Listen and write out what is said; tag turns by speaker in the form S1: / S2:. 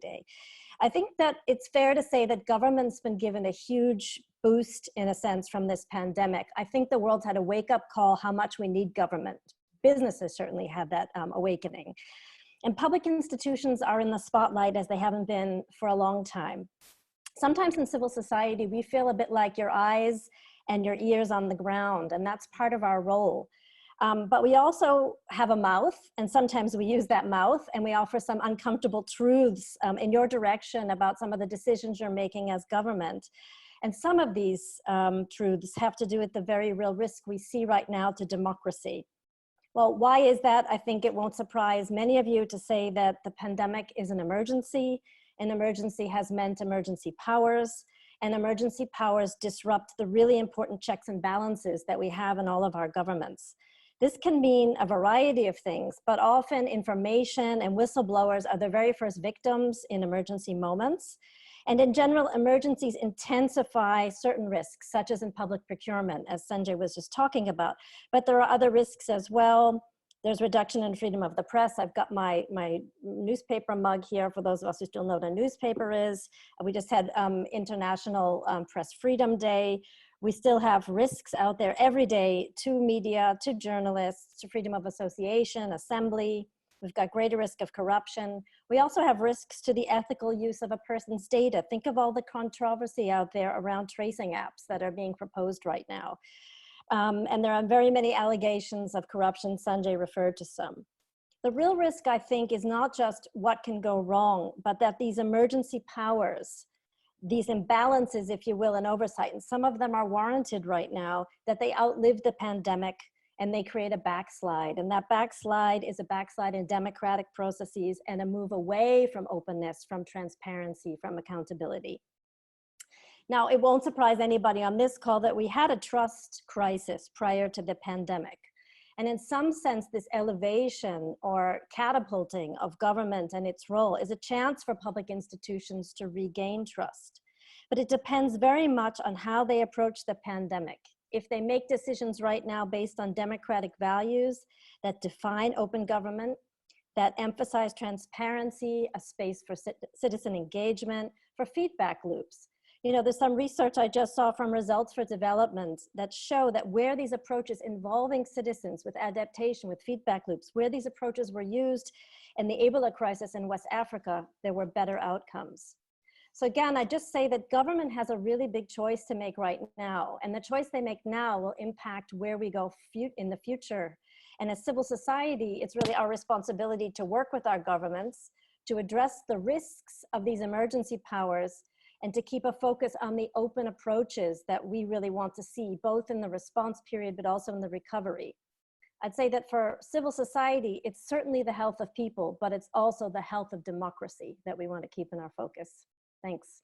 S1: day. I think that it's fair to say that government's been given a huge boost, in a sense, from this pandemic. I think the world's had a wake-up call how much we need government. Businesses certainly have that awakening. And public institutions are in the spotlight as they haven't been for a long time. Sometimes in civil society, we feel a bit like your eyes and your ears on the ground, and that's part of our role. But we also have a mouth, and sometimes we use that mouth and we offer some uncomfortable truths in your direction about some of the decisions you're making as government. And some of these truths have to do with the very real risk we see right now to democracy. Well, why is that? I think it won't surprise many of you to say that the pandemic is an emergency. An emergency has meant emergency powers, and emergency powers disrupt the really important checks and balances that we have in all of our governments. This can mean a variety of things, but often information and whistleblowers are the very first victims in emergency moments. And in general, emergencies intensify certain risks, such as in public procurement, as Sanjay was just talking about. But there are other risks as well. There's reduction in freedom of the press. I've got my newspaper mug here for those of us who still know what a newspaper is. We just had International Press Freedom Day. We still have risks out there every day to media, to journalists, to freedom of association, assembly. We've got greater risk of corruption. We also have risks to the ethical use of a person's data. Think of all the controversy out there around tracing apps that are being proposed right now. And there are very many allegations of corruption. Sanjay referred to some. The real risk, I think, is not just what can go wrong, but that these emergency powers, these imbalances, if you will, in oversight, and some of them are warranted right now, that they outlive the pandemic and they create a backslide. And that backslide is a backslide in democratic processes and a move away from openness, from transparency, from accountability. Now, it won't surprise anybody on this call that we had a trust crisis prior to the pandemic. And in some sense, this elevation or catapulting of government and its role is a chance for public institutions to regain trust. But it depends very much on how they approach the pandemic. If they make decisions right now based on democratic values that define open government, that emphasize transparency, a space for citizen engagement, for feedback loops. You know, there's some research I just saw from Results for Development that show that where these approaches involving citizens with adaptation, with feedback loops, where these approaches were used in the Ebola crisis in West Africa, there were better outcomes. So again, I just say that government has a really big choice to make right now, and the choice they make now will impact where we go in the future. And as civil society, it's really our responsibility to work with our governments to address the risks of these emergency powers and to keep a focus on the open approaches that we really want to see, both in the response period, but also in the recovery. I'd say that for civil society, it's certainly the health of people, but it's also the health of democracy that we want to keep in our focus. Thanks.